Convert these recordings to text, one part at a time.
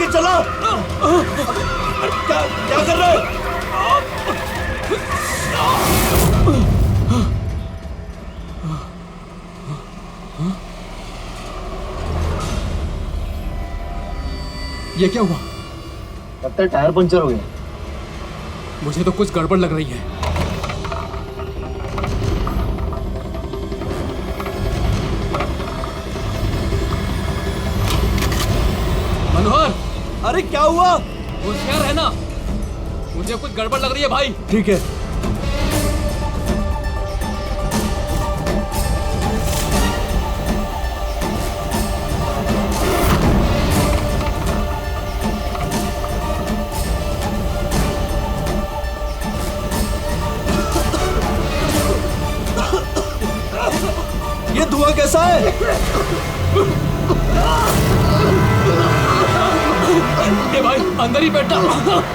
लेके चला। क्या क्या कर रहे हो? ये क्या हुआ? लगता है टायर पंचर हो गया। मुझे तो कुछ गड़बड़ लग रही है। मनोहर, अरे क्या हुआ? होशियार रहना, मुझे कुछ गड़बड़ लग रही है भाई। ठीक है। ये धुआं कैसा है? ये भाई अंदर ही बैठा,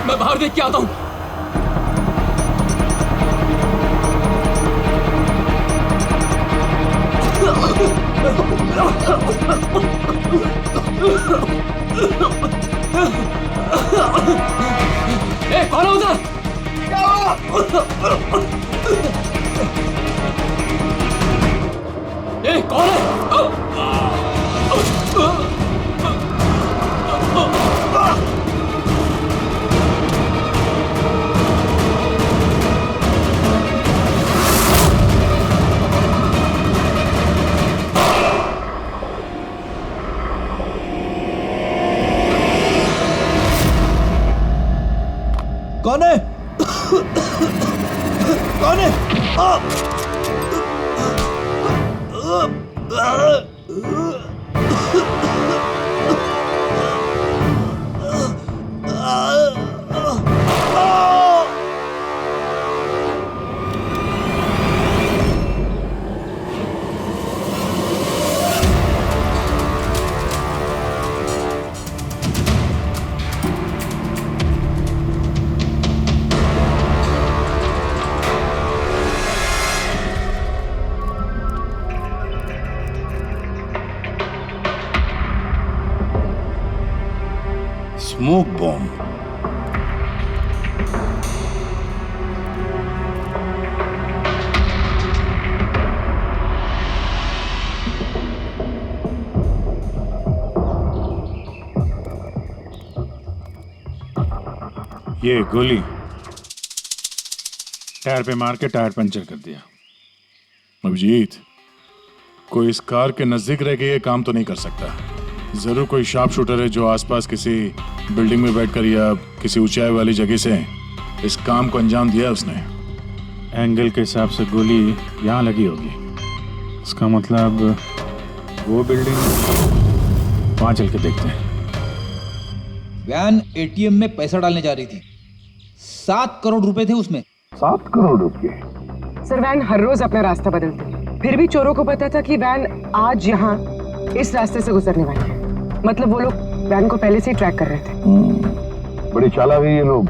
मैं बाहर देख के आता हूँ। ए, कौन है उधर? ए, कौन है? कौन है? कौन है? Smoke bomb. ये गोली टायर पे मार के टायर पंचर कर दिया। अभिजीत, कोई इस कार के नजदीक रह के ये काम तो नहीं कर सकता। जरूर कोई शार्प शूटर है जो आसपास किसी बिल्डिंग में बैठकर या किसी ऊंचाई वाली जगह से इस काम को अंजाम दिया उसने। एंगल के हिसाब से गोली यहाँ लगी होगी। इसका मतलब वो बिल्डिंग, वहां चल के देखते हैं। वैन एटीएम में पैसा डालने जा रही थी। 7 करोड़ रुपए थे उसमें। 7 करोड़ रुपए? सर, वैन हर रोज अपना रास्ता बदलती है, फिर भी चोरों को पता था कि वैन आज यहाँ इस रास्ते से गुजरने वाली है। मतलब वो लोग वैन को पहले से ही ट्रैक कर रहे थे। बड़ी चालाक है ये लोग,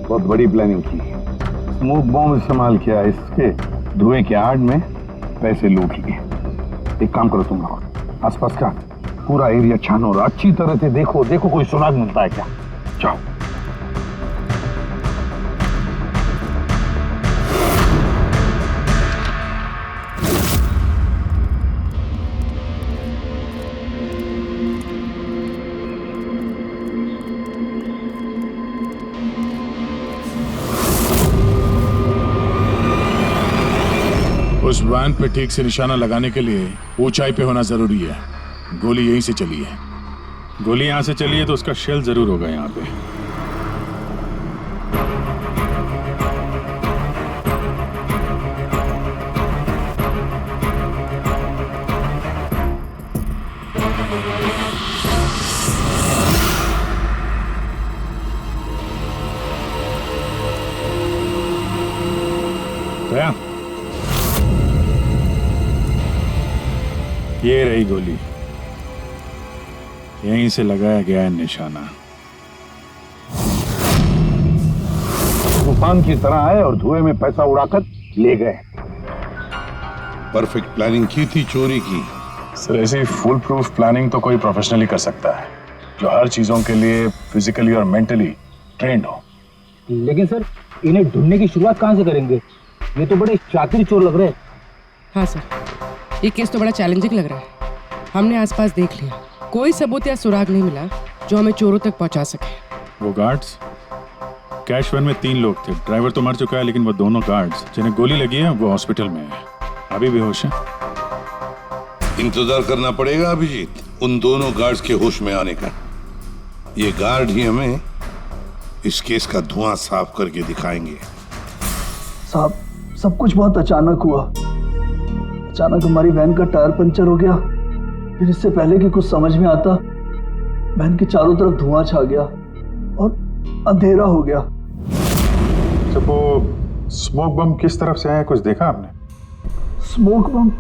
बहुत बड़ी प्लानिंग की। स्मोक बॉम्ब इस्तेमाल किया, इसके धुएं के आड़ में पैसे लूट लिए। एक काम करो तुम लोग, आसपास का पूरा एरिया छानो और अच्छी तरह से देखो कोई सुराग मिलता है क्या। जाओ। उस वैन पे ठीक से निशाना लगाने के लिए ऊंचाई पे होना जरूरी है। गोली यहीं से चली है। गोली यहाँ से चली है तो उसका शेल जरूर होगा यहाँ पे। दया, ये रही गोली, यहीं से लगाया गया है निशाना। तूफान की तरह आए और धुएं में पैसा उड़ाकर ले गए। परफेक्ट प्लानिंग की थी चोरी की। सर, ऐसी फुल प्रूफ प्लानिंग तो कोई प्रोफेशनली कर सकता है। जो हर चीजों के लिए फिजिकली और मेंटली ट्रेंड हो। लेकिन सर इन्हें ढूंढने की शुरुआत कहाँ से करेंगे? ये तो बड़े शातिर चोर लग रहे हैं। हाँ सर, ये केस तो बड़ा चैलेंजिंग लग रहा है। हमने आसपास देख लिया, कोई सबूत या सुराग नहीं मिला जो हमें चोरों तक पहुंचा सके। वो गार्ड्स, कैश वैन में 3 लोग थे। ड्राइवर तो मर चुका है, लेकिन वो दोनों गार्ड्स जिन्हें गोली लगी है वो हॉस्पिटल में है, अभी बेहोश है। इंतजार करना पड़ेगा अभिजीत, उन दोनों गार्ड्स के होश में आने का। ये गार्ड ही हमें इस केस का धुआं साफ करके दिखाएंगे। साहब, सब कुछ बहुत अचानक हुआ। अचानक हमारी वैन का टायर पंचर हो गया, फिर इससे पहले कि कुछ समझ में आता वैन के चारों तरफ धुआं छा गया और अंधेरा हो गया। तो वो स्मोक बम किस तरफ से आया, कुछ देखा आपने? स्मोक बम?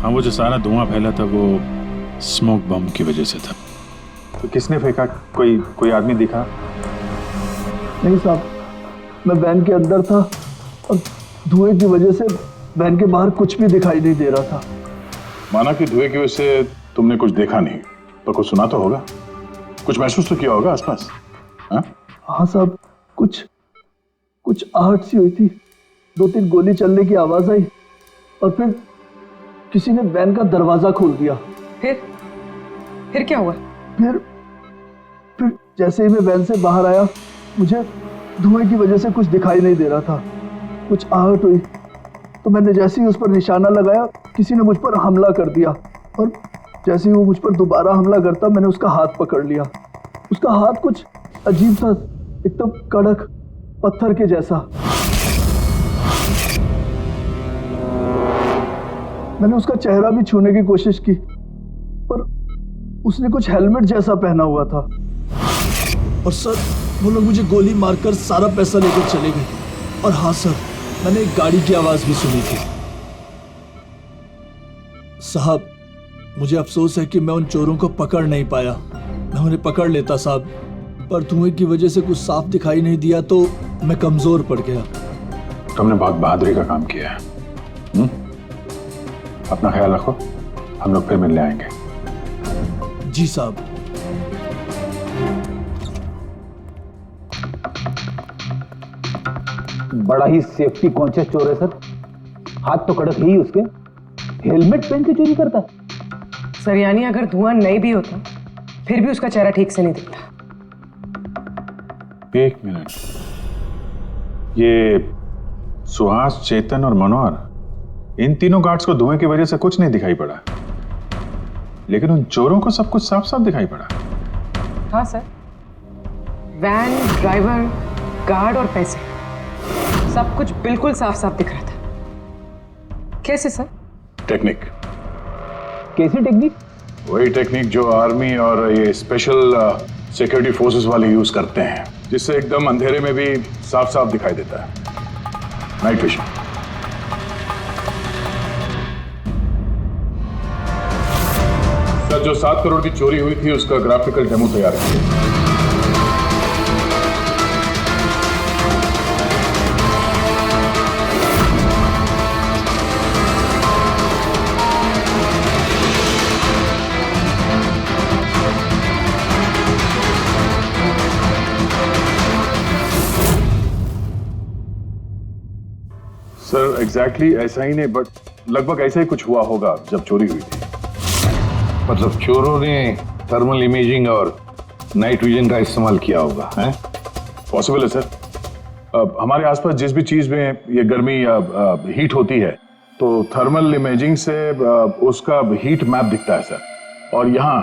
हाँ, वो जो सारा धुआं फैला था वो स्मोक बम की वजह से था। तो किसने फेंका? कोई आदमी दिखा? नहीं साहब, मैं वैन के अंदर था और धुएं की वजह से वैन के बाहर कुछ भी दिखाई नहीं दे रहा था। माना कि धुएं की वजह से तुमने कुछ देखा नहीं, पर कुछ सुना तो होगा, कुछ महसूस तो किया होगा आसपास? हाँ साहब, कुछ आहट सी हुई थी, 2-3 गोली चलने की आवाज आई और फिर किसी ने वैन का दरवाजा खोल दिया। फिर क्या हुआ? फिर जैसे ही मैं वैन से बाहर आया, मुझे धुएं की वजह से कुछ दिखाई नहीं दे रहा था। कुछ आहट हुई तो मैंने जैसे ही उस पर निशाना लगाया, किसी ने मुझ पर हमला कर दिया और जैसे ही वो मुझ पर दोबारा हमला करता, मैंने उसका हाथ पकड़ लिया। उसका हाथ कुछ अजीब था, एकदम कड़क पत्थर के जैसा। मैंने उसका चेहरा भी छूने की कोशिश की, पर उसने कुछ हेलमेट जैसा पहना हुआ था। और सर, वो लोग मुझे गोली मारकर सारा पैसा लेकर चले गए। और हाँ सर, मैंने एक गाड़ी की आवाज भी सुनी थी। साहब, मुझे अफसोस है कि मैं उन चोरों को पकड़ नहीं पाया। मैं उन्हें पकड़ लेता साहब, पर धुएं की वजह से कुछ साफ दिखाई नहीं दिया तो मैं कमजोर पड़ गया। तुमने बहुत बहादुरी का काम किया है। अपना ख्याल रखो, हम लोग फिर मिलने आएंगे। जी साहब। बड़ा ही सेफ्टी कॉन्शियस चोर है सर। हाथ तो कड़क ही उसके, हेलमेट पहन के चोरी करता। सर, यानी अगर धुआं नहीं भी होता फिर भी उसका चेहरा ठीक से नहीं दिखता। 1 मिनट, ये सुहास, चेतन और मनोहर, इन तीनों गार्ड्स को धुएं की वजह से कुछ नहीं दिखाई पड़ा, लेकिन उन चोरों को सब कुछ साफ साफ दिखाई पड़ा। हाँ सर, वैन, ड्राइवर, गार्ड और पैसे, सब कुछ बिल्कुल साफ साफ दिख रहा था। कैसे सर? टेक्निक। कैसी टेक्निक? वही टेक्निक जो आर्मी और ये स्पेशल सिक्योरिटी फोर्सेस वाले यूज करते हैं, जिससे एकदम अंधेरे में भी साफ साफ दिखाई देता है। Night vision. सर, जो 7 करोड़ की चोरी हुई थी उसका ग्राफिकल डेमो तैयार है। सर, एग्जैक्टली ऐसा ही नहीं, बट लगभग ऐसा ही कुछ हुआ होगा जब चोरी हुई थी। मतलब चोरों ने थर्मल इमेजिंग और नाइट विजन का इस्तेमाल किया होगा, है? पॉसिबल है सर। हमारे आसपास जिस भी चीज में ये गर्मी या हीट होती है, तो थर्मल इमेजिंग से उसका हीट मैप दिखता है सर। और यहाँ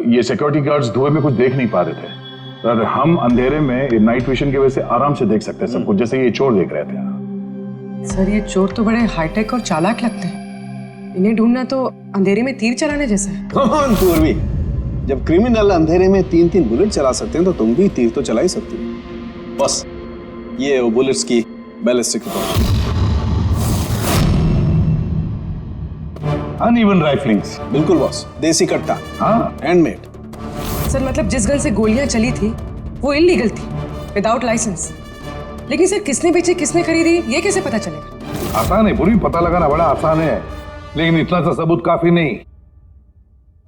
ये सिक्योरिटी गार्ड्स धुएं में कुछ देख नहीं पा रहे थे, पर हम अंधेरे में नाइट विजन की वजह से आराम से देख सकते हैं सब कुछ, जैसे ये चोर देख रहे थे। सर, ये चोर तो बड़े हाईटेक और चालाक लगते हैं। इन्हें ढूंढना तो अंधेरे में तीर चलाने जैसा है। कौन पूर्वी? जब क्रिमिनल अंधेरे में 3-3 बुलेट चला सकते हैं तो तुम भी तीर तो चला ही सकते हो। बस ये वो बुलेट्स की बैलिस्टिक रिपोर्ट। अनइवन राइफलिंग्स। बिल्कुल बॉस, देसी कट्टा। हाँ, हैंडमेड। सर, मतलब जिस गन से गोलियां चली थी वो इलीगल थी, विदाउट लाइसेंस। लेकिन सर, किसने बेची, किसने खरीदी, ये कैसे पता चलेगा? आसान है, पूरी पता लगाना बड़ा आसान है, लेकिन इतना सा सबूत काफी नहीं।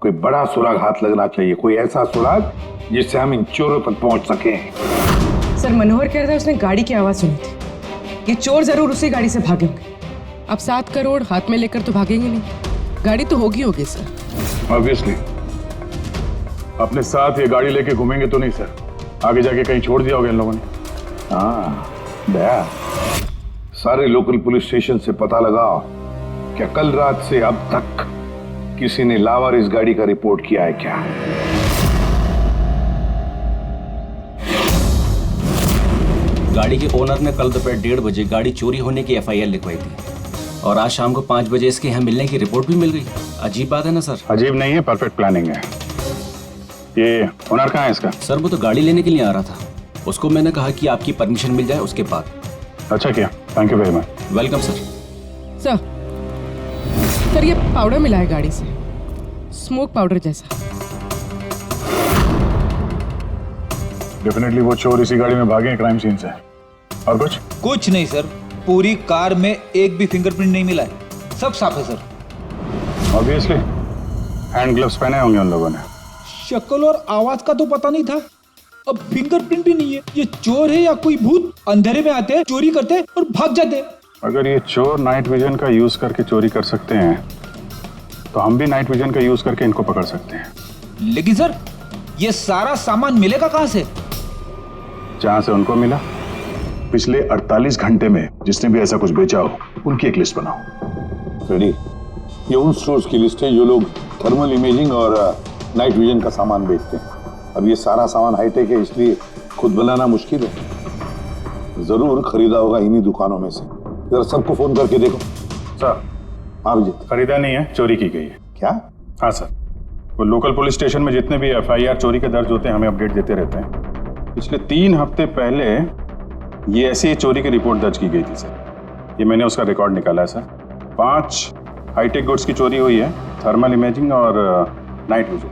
कोई बड़ा सुराग हाथ लगना चाहिए, कोई ऐसा सुराग जिससे हम इन चोरों तक पहुंच सकें। सर मनोहर कह रहा था उसने गाड़ी की आवाज सुनी थी। ये चोर जरूर उसी गाड़ी से भागे होंगे। अब 7 करोड़ हाथ में लेकर तो भागेंगे नहीं, गाड़ी तो होगी सर। ऑब्वियसली अपने साथ ये गाड़ी लेके घूमेंगे तो नहीं सर, आगे जाके कहीं छोड़ दिया होगा इन लोगों ने। हाँ दया, सारे लोकल पुलिस स्टेशन से पता लगाओ क्या कल रात से अब तक किसी ने लावारिस गाड़ी का रिपोर्ट किया है क्या? गाड़ी के ओनर ने कल दोपहर 1:30 बजे गाड़ी चोरी होने की FIR लिखवाई थी और आज शाम को 5 बजे इसके यहाँ मिलने की रिपोर्ट भी मिल गई। अजीब बात है ना सर? अजीब नहीं है, परफेक्ट प्लानिंग है। ये ओनर कहाँ है इसका? सर वो तो गाड़ी लेने के लिए आ रहा था, उसको मैंने कहा कि आपकी परमिशन मिल जाए उसके बाद। अच्छा किया, thank you very much. Welcome sir. Sir ये पाउडर मिला है गाड़ी से, स्मोक पाउडर जैसा। डेफिनेटली वो चोर इसी गाड़ी में भागे हैं क्राइम सीन से। और कुछ नहीं सर, पूरी कार में एक भी फिंगरप्रिंट नहीं मिला है, सब साफ है सर। ऑब्वियसली हैंड ग्लव्स पहने होंगे उन लोगों ने। शक्ल और आवाज का तो पता नहीं था, अब फिंगरप्रिंट भी नहीं है। ये चोर है या कोई भूत? अंधेरे में आते हैं, चोरी करते हैं और भाग जाते हैं। अगर ये चोर नाइट विजन का यूज करके चोरी कर सकते हैं तो हम भी नाइट विजन का यूज करके इनको पकड़ सकते हैं। लेकिन सर ये सारा सामान मिलेगा कहाँ से? जहां से उनको मिला। पिछले 48 घंटे में जिसने भी ऐसा कुछ बेचा हो उनकी एक लिस्ट बनाओ। रेडी? ये उन स्टोर्स की लिस्ट है जो लोग थर्मल इमेजिंग और नाइट विजन का सामान बेचते हैं। अब ये सारा सामान हाईटेक है, इसलिए खुद बनाना मुश्किल है। जरूर खरीदा होगा इन्हीं दुकानों में से। जरा सबको फोन करके देखो। सर हाँ विजय। खरीदा नहीं है, चोरी की गई है। क्या? हाँ सर, वो लोकल पुलिस स्टेशन में जितने भी FIR चोरी के दर्ज होते हैं हमें अपडेट देते रहते हैं। पिछले 3 हफ्ते पहले ये ऐसी चोरी की रिपोर्ट दर्ज की गई थी सर। ये मैंने उसका रिकॉर्ड निकाला है सर। 5 हाईटेक गुड्स की चोरी हुई है, थर्मल इमेजिंग और नाइट विजन।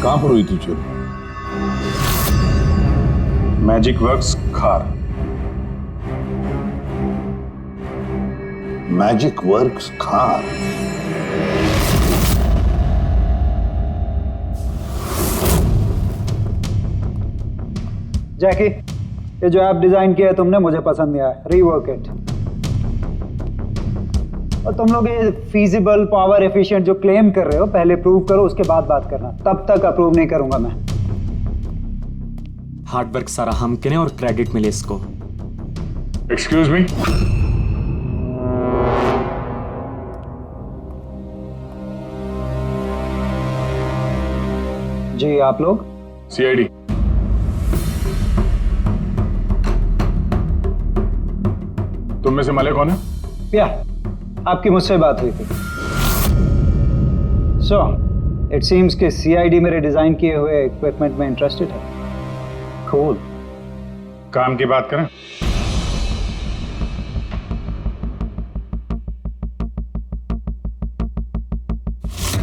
कहां पर हुई थी चोरी? मैजिक वर्क्स खार। मैजिक वर्क्स खार। जैकी, ये जो ऐप डिजाइन किया है तुमने मुझे पसंद नहीं आया, रीवर्क इट। और तुम लोग ये फीजिबल पावर एफिशिएंट जो क्लेम कर रहे हो पहले प्रूव करो, उसके बाद बात करना। तब तक अप्रूव नहीं करूंगा मैं। हार्डवर्क सारा हम करें और क्रेडिट मिले इसको। Excuse me. जी आप लोग? CID। तुम में से मले कौन है? या आपकी मुझसे बात हुई थी। सो इट सीम्स कि CID मेरे डिजाइन किए हुए इक्विपमेंट में इंटरेस्टेड है। कूल। काम की बात करें?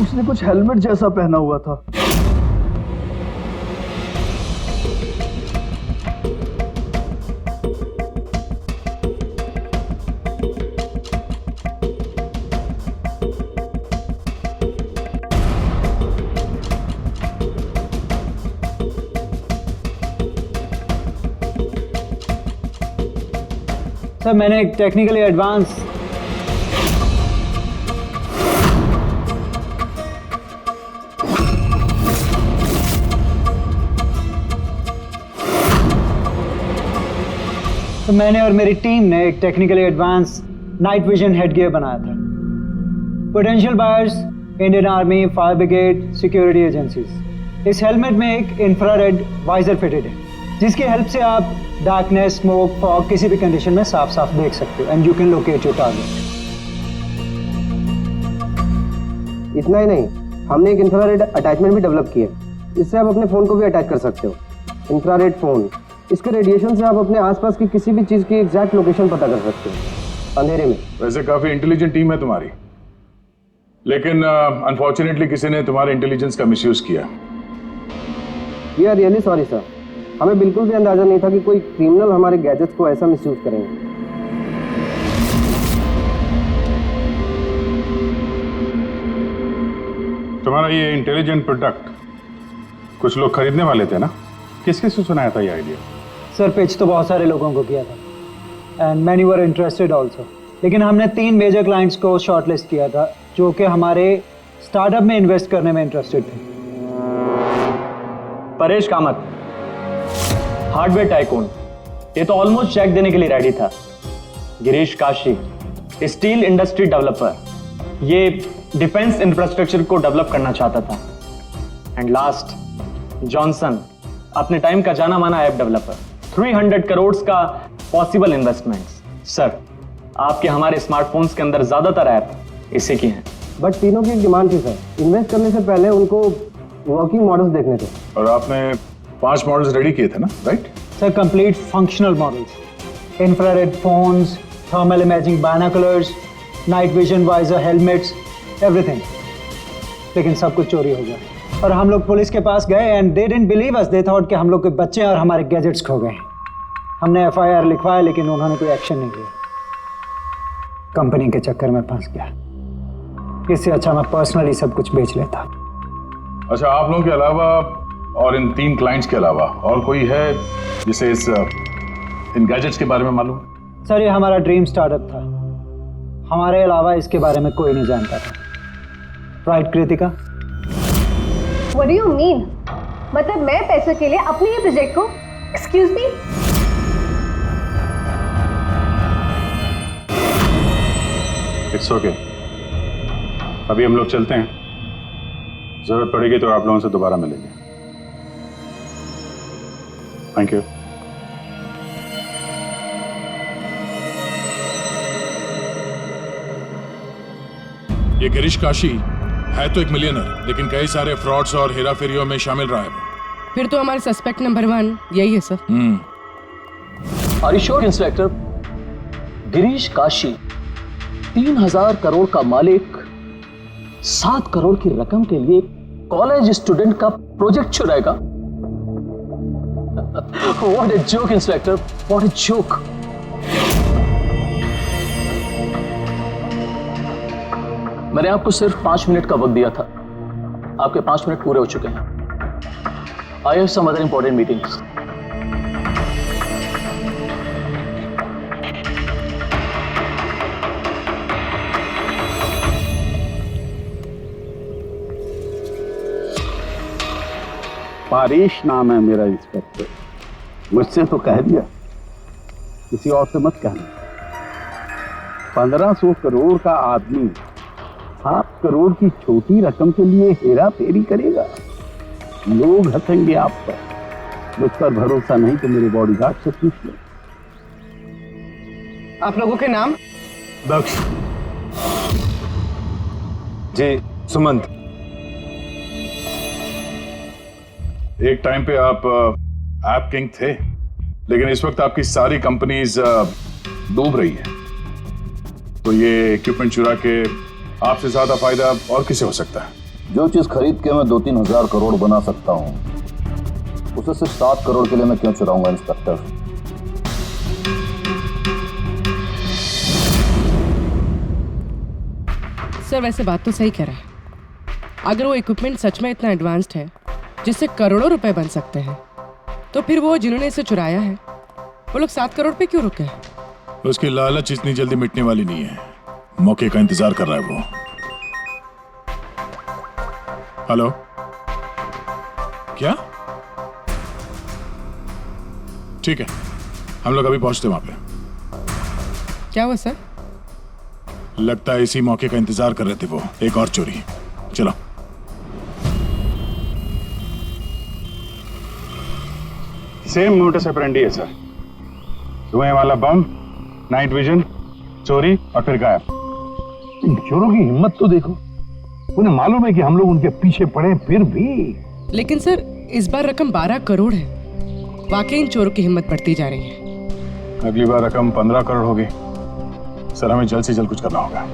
उसने कुछ हेलमेट जैसा पहना हुआ था। सर मैंने एक टेक्निकली एडवांस मैंने और मेरी टीम ने एक technically advance night vision headgear बनाया था। Potential buyers Indian army, fire brigade, security agencies. इस हेलमेट में एक इंफ्रारेड वाइजर फिटेड है जिसकी हेल्प से आप डार्कनेस, स्मोक, फॉग किसी भी कंडीशन में साफ साफ देख सकते हो and you can locate your target. इतना ही नहीं, हमने एक इंफ्रारेड अटैचमेंट भी डेवलप किया है। इससे आप अपने फोन को भी अटैच कर सकते हो। इंफ्रारेड फोन, इसके रेडिएशन से आप अपने आसपास की किसी भी चीज की एग्जैक्ट लोकेशन पता कर सकते हो अंधेरे में। वैसे काफी इंटेलिजेंट टीम है तुम्हारी, लेकिन अनफॉर्चुनेटली किसी ने तुम्हारे इंटेलिजेंस का मिसयूज किया। We are really sorry sir, हमें बिल्कुल भी अंदाजा नहीं था कि कोई क्रिमिनल हमारे गैजेट्स को ऐसा मिसयूज करेंगे। तुम्हारा ये इंटेलिजेंट प्रोडक्ट कुछ लोग खरीदने वाले थे ना, किस किस से सुनाया था ये आइडिया? सर पिच तो बहुत सारे लोगों को किया था and many were interested also, लेकिन हमने 3 मेजर क्लाइंट्स को शॉर्टलिस्ट किया था जो कि हमारे स्टार्टअप में इन्वेस्ट करने में इंटरेस्टेड थे। परेश कामत, हार्डवेयर टाइकून, ये तो ऑलमोस्ट चेक देने के लिए रेडी था। Girish Kashi, steel industry developer, ये डिफेंस इंफ्रास्ट्रक्चर को डेवलप करना चाहता था। एंड लास्ट जॉनसन, अपने टाइम का जाना माना ऐप डेवलपर, 300 करोड़ का पॉसिबल इन्वेस्टमेंट्स। सर, आपके हमारे स्मार्टफोन्स के अंदर ज्यादातर ऐप इसी की हैं। बट तीनों की एक डिमांड थी सर, इन्वेस्ट करने से पहले उनको वर्किंग मॉडल्स देखने थे। और आपने 5 मॉडल्स रेडी किए थे ना, right? Sir complete functional models, infrared phones, thermal imaging binoculars, night vision visor helmets, everything. लेकिन सब कुछ चोरी हो गया और हम लोग पुलिस के पास गए and they didn't believe us, they thought कि हम लोग के बच्चे और हमारे गैजेट्स खो गए। हमने FIR लिखवाया लेकिन उन्होंने कोई एक्शन नहीं लिया। कंपनी के चक्कर में फंस गया। इससे अच्छा मैं पर्सनली सब कुछ बेच लेता। अच्छा, आप लोगों के अलावा और इन 3 क्लाइंट्स के अलावा और कोई है जिसे इन गैजेट्स के बारे में मालूम? सर, ये हमारा ड्रीम स्टार्टअप था, हमारे अलावा इसके बारे में कोई नहीं जानता था। Right Kritika? What do you mean? मतलब मैं पैसे के लिए अपने ही प्रोजेक्ट को, एक्सक्यूज मी? इट्स ओके, अभी हम लोग चलते हैं, जरूरत पड़ेगी तो आप लोगों से दोबारा मिलेंगे। Thank you. ये गिरीश काशी है तो एक मिलियनर, लेकिन कई सारे फ्रॉड्स और हेराफेरियों में शामिल रहा है वो। फिर तो हमारे सस्पेक्ट नंबर 1 यही है sir. Are you sure inspector? Girish Kashi 3000 crore का मालिक 7 करोड़ की रकम के लिए कॉलेज स्टूडेंट का प्रोजेक्ट चुराएगा? What a joke inspector, what a joke. मैंने आपको सिर्फ 5 मिनट का वक्त दिया था, आपके 5 मिनट पूरे हो चुके हैं। I have some other important meetings. Paresh नाम है मेरा इंस्पेक्टर, मुझसे तो कह दिया, किसी और से मत कहना। 1500 करोड़ का आदमी 7 करोड़ की छोटी रकम के लिए हेरा फेरी करेगा? लोग हंसेंगे आप पर। मुझ पर भरोसा नहीं तो मेरे बॉडीगार्ड से पूछ लो। आप लोगों के नाम? दक्ष जी, सुमंत। एक टाइम पे आप ऐप किंग थे, लेकिन इस वक्त आपकी सारी कंपनीज डूब रही है, तो ये इक्विपमेंट चुरा के आपसे ज्यादा फायदा और किसे हो सकता है? जो चीज खरीद के मैं 2-3 हजार करोड़ बना सकता हूं, उसे सिर्फ 7 करोड़ के लिए मैं क्यों चुराऊंगा इंस्पेक्टर? सर वैसे बात तो सही कह रहा है। अगर वो इक्विपमेंट सच में इतना एडवांस्ड है जिससे करोड़ों रुपए बन सकते हैं, तो फिर वो जिन्होंने इसे चुराया है वो लोग 7 करोड़ पे क्यों रुके? उसकी लालच इतनी जल्दी मिटने वाली नहीं है, मौके का इंतजार कर रहा है वो। हेलो, क्या? ठीक है, हम लोग अभी पहुंचते वहां पे। क्या हुआ सर? लगता है इसी मौके का इंतजार कर रहे थे वो। एक और चोरी, चलो। सेम मोटस ऑपरेंडी है सर, धुएं वाला बम, नाइट विजन, चोरी और फिर गायब। इन चोरों की हिम्मत तो देखो, उन्हें मालूम है कि हम लोग उनके पीछे पड़े, फिर भी। लेकिन सर इस बार रकम 12 करोड़ है। वाकई इन चोरों की हिम्मत बढ़ती जा रही है। अगली बार रकम 15 करोड़ होगी। सर हमें जल्द से जल्द कुछ करना होगा।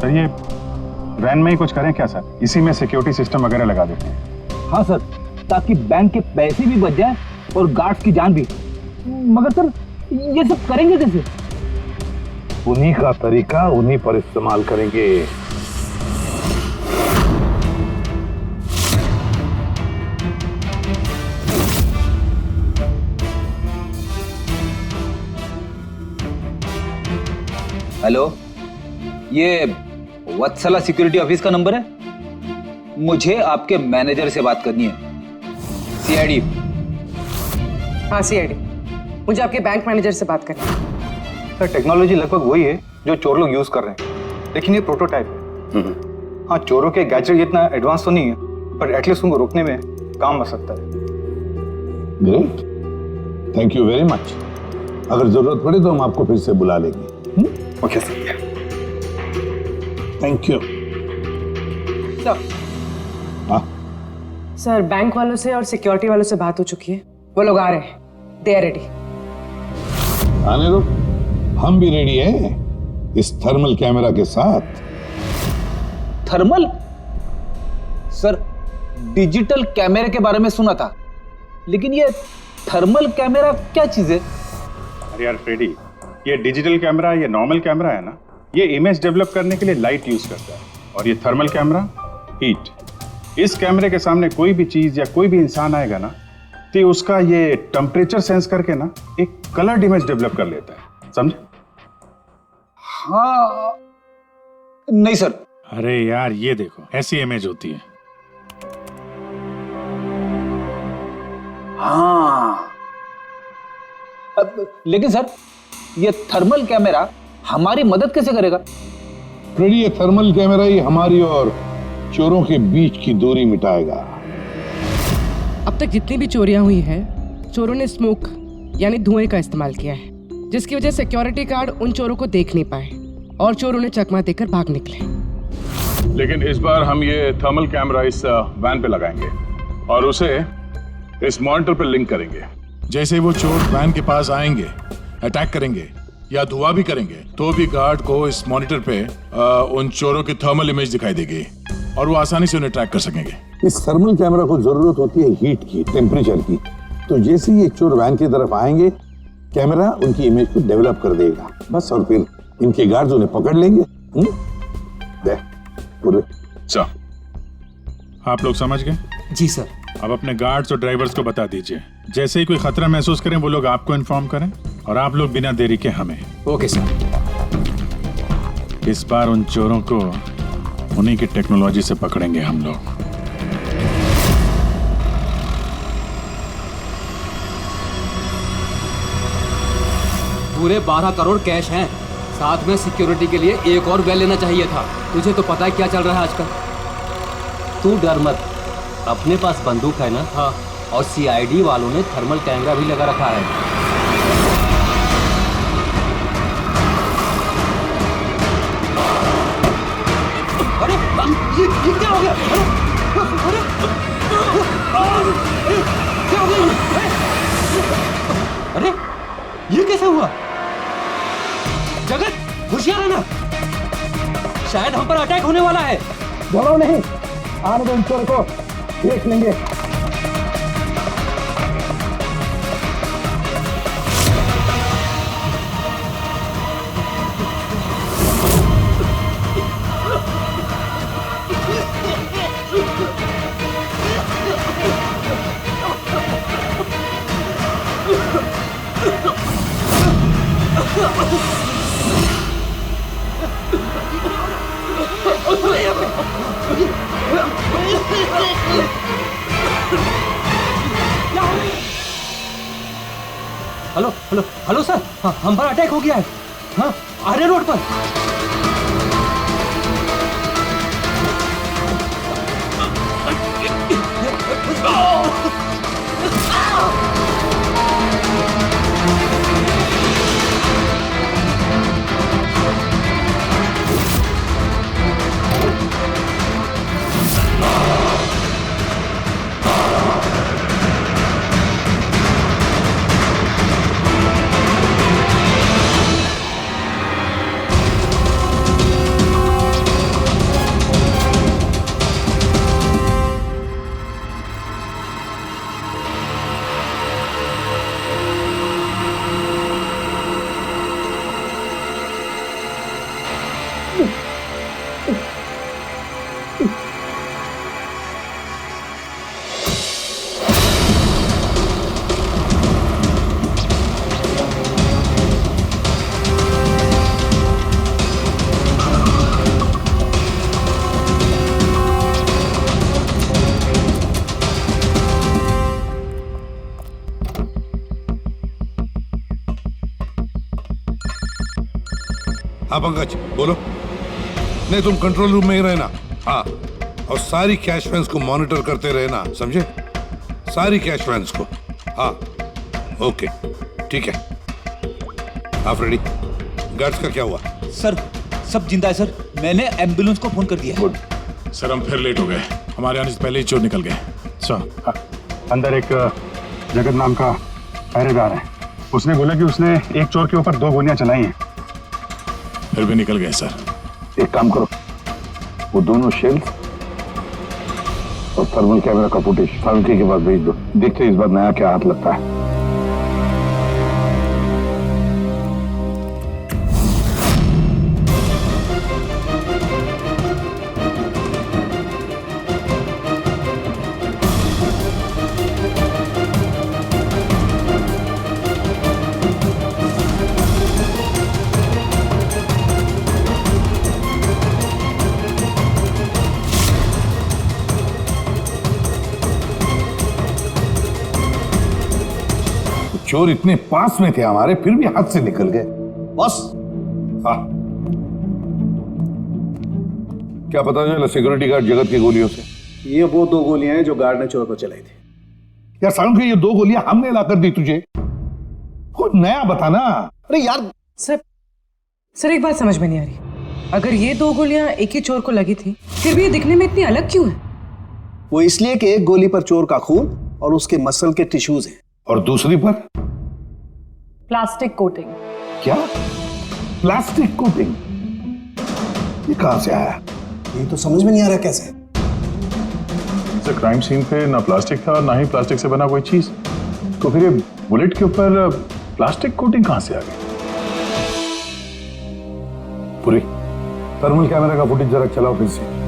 सर ये वैन में ही कुछ करें क्या सर? इसी में सिक्योरिटी सिस्टम वगैरह लगा देते हैं। हाँ सर, ताकि बैंक के पैसे भी बच जाए और गार्ड्स की जान भी। मगर सर ये सब करेंगे कैसे? उन्हीं का तरीका उन्हीं पर इस्तेमाल करेंगे। हेलो, ये वत्सला सिक्योरिटी ऑफिस का नंबर है? मुझे आपके मैनेजर से बात करनी है। सीआईडी। हाँ सीआईडी, मुझे आपके बैंक मैनेजर से बात करनी है। सर, टेक्नोलॉजी लगभग वही है जो चोर लोग यूज कर रहे हैं, लेकिन ये प्रोटोटाइप है। हाँ, चोरों के गैजेट जितना एडवांस तो नहीं है, पर एटलीस्ट उनको रोकने में काम आ सकता है। Great, thank you very much. अगर जरूरत पड़े तो हम आपको फिर से बुला लेंगे। Okay sir. Thank you. Sir, bank वालों से और सिक्योरिटी वालों से बात हो चुकी है, वो लोग आ रहे हैं। They are ready. आने दो, हम भी रेडी हैं इस थर्मल कैमरा के साथ। थर्मल? सर, डिजिटल कैमरे के बारे में सुना था, लेकिन ये थर्मल कैमरा क्या चीज है? अरे यार फ्रेडी, ये डिजिटल कैमरा, ये नॉर्मल कैमरा है ना, ये इमेज डेवलप करने के लिए लाइट यूज करता है, और ये थर्मल कैमरा हीट। इस कैमरे के सामने कोई भी चीज या कोई भी इंसान आएगा ना, तो उसका ये टेम्परेचर सेंस करके ना एक कलर्ड इमेज डेवलप कर लेता है, समझे? हाँ, नहीं सर। अरे यार, ये देखो, ऐसी इमेज होती है। हाँ, लेकिन सर, ये थर्मल कैमरा हमारी मदद कैसे करेगा? फ्रेडी, ये थर्मल कैमरा ही हमारी और चोरों के बीच की दूरी मिटाएगा। अब तक जितनी भी चोरियां हुई है, चोरों ने स्मोक यानी धुएं का इस्तेमाल किया है, जिसकी वजह से सिक्योरिटी गार्ड उन चोरों को देख नहीं पाए और चोर उन्हें चकमा देकर भाग निकले। लेकिन इस बार हम ये थर्मल कैमरा इस वैन पे लगाएंगे और उसे इस मॉनिटर पे लिंक करेंगे। जैसे वो चोर वैन के पास आएंगे, अटैक करेंगे या धुआं भी करेंगे, तो भी गार्ड को इस मॉनिटर पे उन चोरों की थर्मल इमेज दिखाई देगी और वो आसानी से उन्हें ट्रैक कर सकेंगे। इस थर्मल कैमरा को जरूरत होती है हीट की, टेम्परेचर की। तो जैसे ही ये चोर वैन की तरफ आएंगे, कैमरा उनकी इमेज को डेवलप कर देगा, बस। और फिर इनके गार्ड्स उन्हें पकड़ लेंगे। पूरे आप लोग समझ गए? जी सर। अब अपने गार्ड्स और ड्राइवर्स को बता दीजिए, जैसे ही कोई खतरा महसूस करें वो लोग आपको इन्फॉर्म करें, और आप लोग बिना देरी के हमें। Okay sir. इस बार उन चोरों को उन्हीं की टेक्नोलॉजी से पकड़ेंगे हम लोग। पूरे 12 करोड़ कैश हैं, साथ में सिक्योरिटी के लिए एक और वैन लेना चाहिए था। तुझे तो पता है क्या चल रहा है आजकल। तू डर मत, अपने पास बंदूक है ना? हाँ। और सीआईडी वालों ने थर्मल कैमरा भी लगा रखा है। अरे ये क्या हो गया? अरे क्या हो गया? अरे ये कैसे हुआ? जगत, होशियार रहना, शायद हम पर अटैक होने वाला है। बोलो नहीं, आने दो इन चोर को, देख लेंगे। हेलो हेलो हेलो सर, हाँ, हम पर अटैक हो गया है। हाँ, आर्य रोड पर। हाँ पंकज बोलो। नहीं तुम कंट्रोल रूम में ही रहना। हाँ, और सारी कैश वैन्स को मॉनिटर करते रहना, समझे? सारी कैश वैन्स को। हाँ ओके ठीक है। आप रेडी? गार्ड्स का क्या हुआ? सर सब जिंदा है सर, मैंने एम्बुलेंस को फोन कर दिया। गुड सर, हम फिर लेट हो गए, हमारे आने से पहले ही चोर निकल गए। सर अंदर एक जगत नाम का पहरेदार है, उसने बोला कि उसने एक चोर के ऊपर 2 गोलियां चलाई हैं। फिर भी निकल गए सर। एक काम करो, वो दोनों शेल्स और थर्मल कैमरा का फुटेज फारूकी के पास भेज दो, देखते हैं इस बार नया क्या हाथ लगता है। चोर इतने पास में थे हमारे, फिर भी हाथ से निकल गए। बस हाँ, क्या पता चला सिक्योरिटी गार्ड जगत की गोलियों से? ये वो 2 गोलियां हैं जो गार्ड ने चोर को चलाई थी। यार सारुण, ये 2 गोलियां हमने लाकर दी तुझे, कुछ नया बताना। अरे यार सर एक बात समझ में नहीं आ रही, अगर ये 2 गोलियां एक ही चोर को लगी थी, फिर भी ये दिखने में इतनी अलग क्यों है? वो इसलिए कि एक गोली पर चोर का खून और उसके मसल के टिश्यूज हैं, और दूसरी पर प्लास्टिक कोटिंग। क्या? Plastic coating? ये कहां से आया? ये तो समझ में नहीं आ रहा कैसे। क्राइम सीन पे ना प्लास्टिक था ना ही प्लास्टिक से बना कोई चीज, तो फिर ये बुलेट के ऊपर प्लास्टिक कोटिंग कहां से आ गई? पूरी थर्मल कैमरा का फुटेज जरा चलाओ फिर से।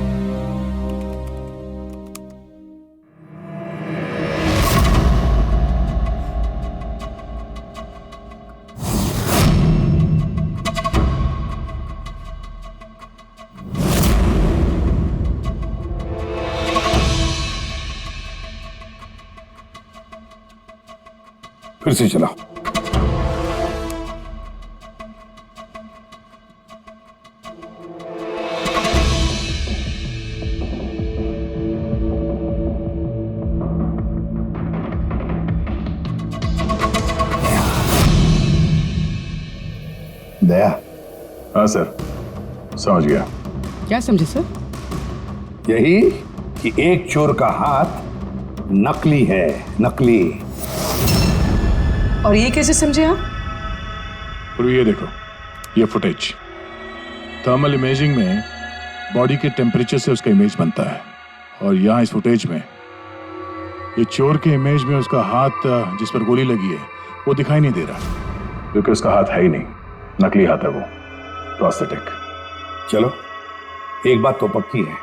फिर से चलाओ। दया। हाँ सर, समझ गया। क्या समझे सर? यही कि एक चोर का हाथ नकली है, नकली। और ये कैसे समझे आप? ये देखो, ये फुटेज थर्मल इमेजिंग में बॉडी के टेम्परेचर से उसका इमेज बनता है, और यहाँ इस फुटेज में ये चोर के इमेज में उसका हाथ जिस पर गोली लगी है वो दिखाई नहीं दे रहा, क्योंकि उसका हाथ है ही नहीं, नकली हाथ है वो, प्रोस्थेटिक। चलो एक बात तो पक्की है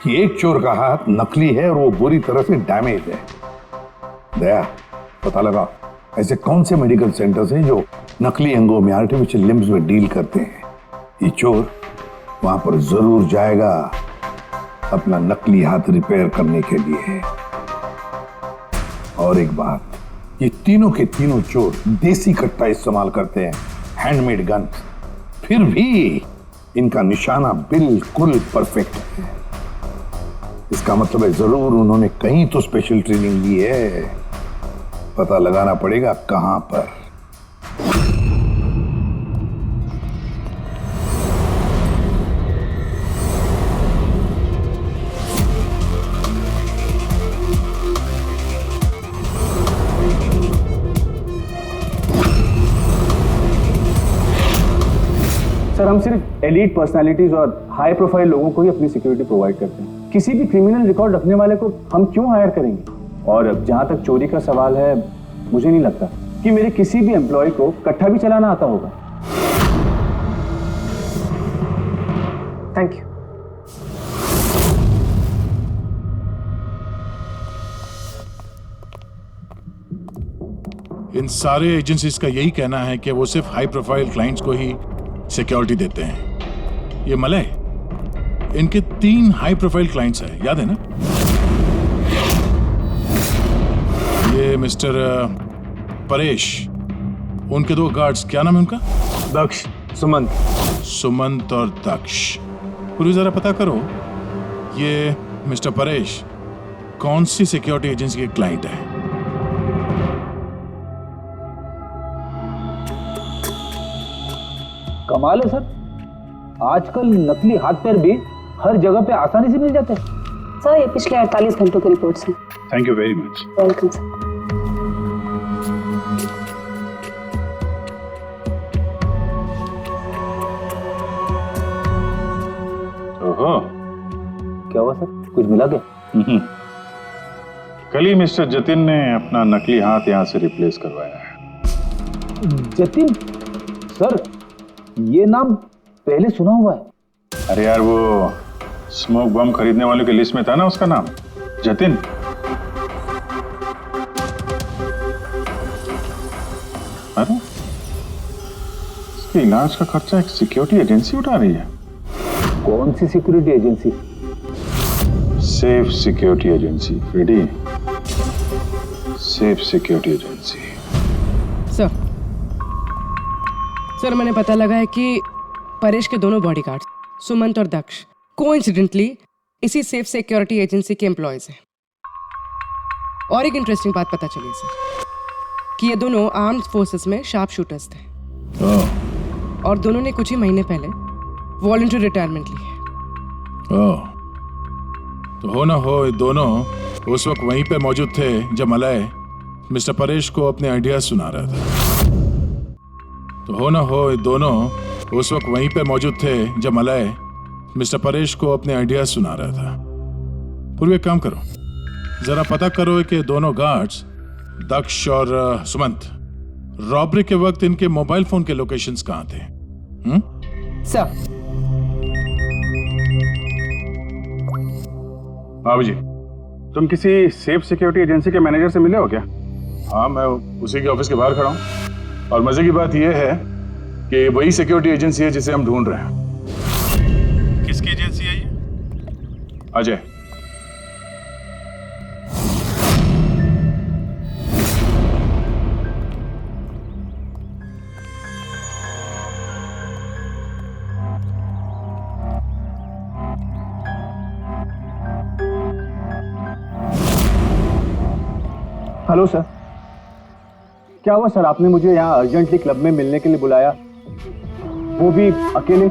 कि एक चोर का हाथ नकली है और वो बुरी तरह से डैमेज है। दया, पता लगा ऐसे कौन से मेडिकल सेंटर्स हैं जो नकली अंगों में, आर्टिफिशियल लिम्स में डील करते हैं। ये चोर वहां पर जरूर जाएगा अपना नकली हाथ रिपेयर करने के लिए। और एक बात, ये तीनों के तीनों चोर देसी कट्टा इस्तेमाल करते हैं, हैंडमेड गन, फिर भी इनका निशाना बिल्कुल परफेक्ट है। इसका मतलब है जरूर उन्होंने कहीं तो स्पेशल ट्रेनिंग ली है, पता लगाना पड़ेगा कहां पर। सर हम सिर्फ एलीट पर्सनालिटीज और हाई प्रोफाइल लोगों को ही अपनी सिक्योरिटी प्रोवाइड करते हैं, किसी भी क्रिमिनल रिकॉर्ड रखने वाले को हम क्यों हायर करेंगे? और जहां तक चोरी का सवाल है, मुझे नहीं लगता कि मेरे किसी भी एम्प्लॉय को कट्टा भी चलाना आता होगा। Thank you. इन सारे एजेंसीज का यही कहना है कि वो सिर्फ हाई प्रोफाइल क्लाइंट्स को ही सिक्योरिटी देते हैं। ये मलय, इनके 3 हाई प्रोफाइल क्लाइंट्स हैं, याद है ना? ये मिस्टर परेश, उनके 2 गार्ड्स, क्या नाम है उनका? दक्ष, सुमंत। सुमंत और दक्ष। पूरी जरा पता करो ये मिस्टर परेश कौन सी सिक्योरिटी एजेंसी के क्लाइंट है। कमाल है सर, आजकल नकली हाथ पैर भी हर जगह पे आसानी से मिल जाते हैं। सर ये पिछले 48 घंटों की रिपोर्ट्स हैं। Thank you very much. Welcome sir. ओहो, क्या हुआ सर, कुछ मिला क्या? कल ही मिस्टर जतिन ने अपना नकली हाथ यहाँ से रिप्लेस करवाया है। जतिन? सर ये नाम पहले सुना हुआ है। अरे यार वो स्मोक बम खरीदने वालों की लिस्ट में था ना उसका नाम, जतिन। अरे इसके इलाज का खर्चा एक सिक्योरिटी एजेंसी उठा रही है। कौन सी security agency? Safe security agency. Ready? Safe security agency. Sir मैंने पता लगा है कि परेश के दोनों बॉडीगार्ड्स सुमंत और दक्ष कोइंसिडेंटली इसी सेफ सिक्योरिटी एजेंसी के एम्प्लॉयज हैं। और एक इंटरेस्टिंग बात पता चली सर कि ये दोनों आर्म्ड फोर्सेस में शार्प शूटर्स थे और दोनों ने कुछ ही महीने पहले वॉलंटरी रिटायरमेंट ली है। तो हो ना हो ये दोनों उस वक्त वहीं पे मौजूद थे जब मलय मिस्टर परेश को अपने आइडिया सुना रहा था। तो हो ना हो ये दोनों उस वक्त वहीं पे मौजूद थे जब मलय मिस्टर परेश को अपने आइडिया सुना रहा था। पूर्व एक काम करो, जरा पता करो कि दोनों गार्ड्स दक्ष और सुमंत रॉबरी के वक्त इनके मोबाइल फोन के लोकेशंस कहाँ थे? सर बाबूजी, तुम किसी सेफ सिक्योरिटी एजेंसी के मैनेजर से मिले हो क्या? हाँ, मैं उसी के ऑफिस के बाहर खड़ा हूँ और मजे की बात यह है कि वही सिक्योरिटी एजेंसी है जिसे हम ढूंढ रहे हैं। किसकी एजेंसी है ये? अजय। हेलो सर, क्या हुआ सर? आपने मुझे यहाँ अर्जेंटली क्लब में मिलने के लिए बुलाया, वो भी अकेले।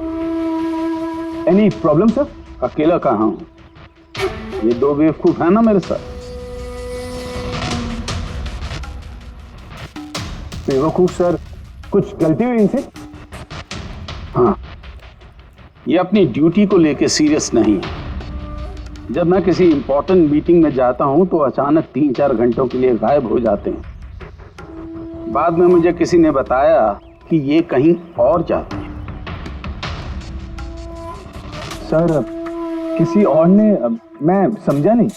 Any problem sir? अकेला कहाँ हूँ, ये दो बेवकूफ है ना मेरे साथ। बेवकूफ सर? कुछ गलती हुई इनसे? हाँ, ये अपनी ड्यूटी को लेके सीरियस नहीं है। जब मैं किसी इंपॉर्टेंट मीटिंग में जाता हूं तो अचानक 3-4 घंटों के लिए गायब हो जाते हैं। बाद में मुझे किसी ने बताया कि ये कहीं और जाते हैं। सर किसी और ने? मैं समझा नहीं।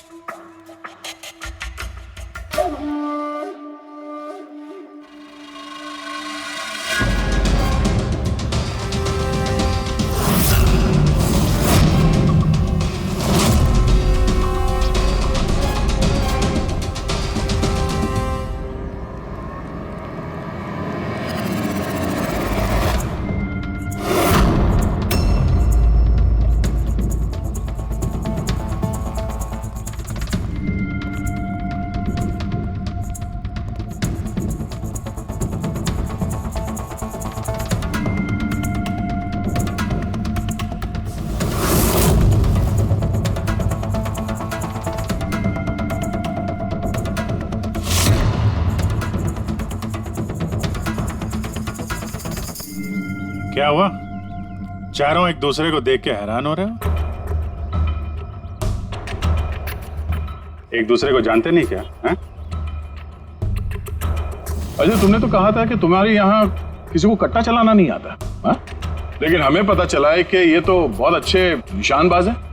क्या हुआ? चारों एक दूसरे को देख के हैरान हो रहे हो? एक दूसरे को जानते नहीं क्या? हैं? अजय, तुमने तो कहा था कि तुम्हारे यहाँ किसी को कट्टा चलाना नहीं आता, हाँ? लेकिन हमें पता चला है कि ये तो बहुत अच्छे निशानबाज हैं।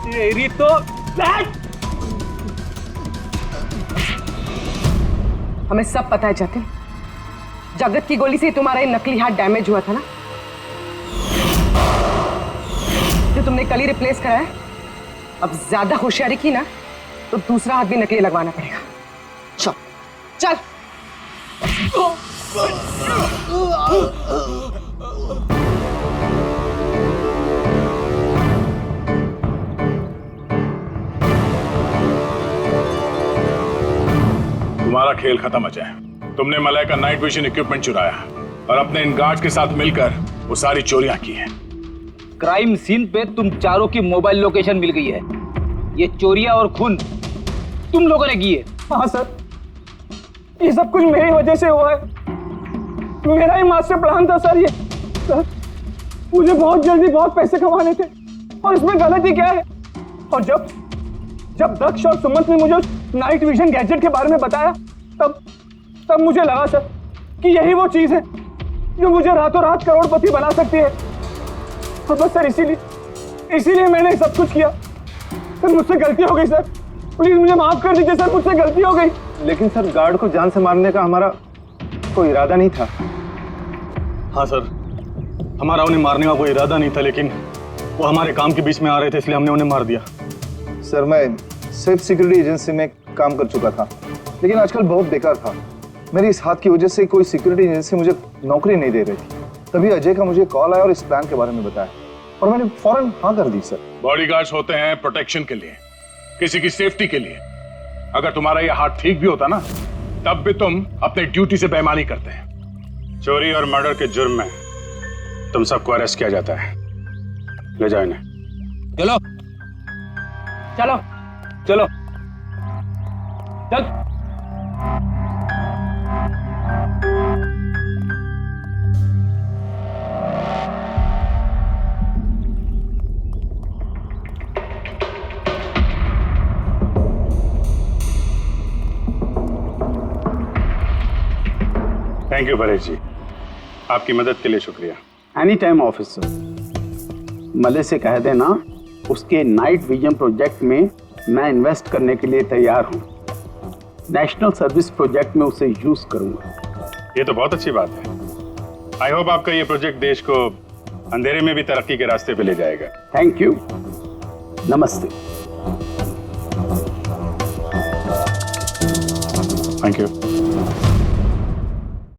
तेरी तो हमें सब पता है जतिन, जगत की गोली से तुम्हारा ये नकली हाथ डैमेज हुआ था ना, जो तुमने कल ही रिप्लेस कराया। अब ज्यादा होशियारी की ना तो दूसरा हाथ भी नकली लगवाना पड़ेगा। चल चल। तुम्हारा खेल खत्म अजय। तुमने मलय का नाइट विजन इक्विपमेंट चुराया और अपने इन गार्ड्स के साथ मिलकर वो सारी चोरियां की हैं। क्राइम सीन पे तुम चारों की मोबाइल लोकेशन मिल गई है। ये चोरियां और खून तुम लोगों ने की है। हाँ सर, ये सब कुछ मेरी वजह से हुआ है। मेरा ही मास्टर प्लान था सर ये। सर, मुझे बहुत जल्दी बहुत पैसे कमाने थे और इसमें गलती क्या है? और जब दक्ष और सुमंत ने मुझे नाइट विजन गैजेट के बारे में बताया तब मुझे लगा सर कि यही वो चीज है जो मुझे रातों रात करोड़पति बना सकती है। और बस सर इसीलिए मैंने सब कुछ किया। सर मुझसे गलती हो गई सर, प्लीज मुझे माफ कर दीजिए सर, मुझसे गलती हो गई। लेकिन सर गार्ड को जान से मारने का हमारा कोई इरादा नहीं था। हाँ सर, हमारा उन्हें मारने का कोई इरादा नहीं था, लेकिन वो हमारे काम के बीच में आ रहे थे इसलिए हमने उन्हें मार दिया। सर मैं सिर्फ सिक्योरिटी एजेंसी में काम कर चुका था, लेकिन आजकल बहुत बेकार था। मेरी इस हाथ की वजह से कोई सिक्योरिटी एजेंसी मुझे नौकरी नहीं दे रही थी। तभी अजय का मुझे कॉल आया और इस प्लान के बारे में बताया और मैंने फौरन हाँ कर दी। सर बॉडीगार्ड्स होते हैं प्रोटेक्शन के लिए, किसी की सेफ्टी के लिए। अगर तुम्हारा ये हाथ ठीक भी होता ना तब भी तुम अपने ड्यूटी से बेईमानी करते हैं। चोरी और मर्डर के जुर्म में तुम सबको अरेस्ट किया जाता है। ले जाओ इन्हें। चलो चलो चलो चल। थैंक यू परेश जी, आपकी मदद के लिए शुक्रिया। Any time officer. मले से कह देना उसके नाइट विजन प्रोजेक्ट में मैं इन्वेस्ट करने के लिए तैयार हूँ। नेशनल सर्विस प्रोजेक्ट में उसे यूज करूंगा। ये तो बहुत अच्छी बात है। आई होप आपका ये प्रोजेक्ट देश को अंधेरे में भी तरक्की के रास्ते पे ले जाएगा। थैंक यू, नमस्ते। Thank you.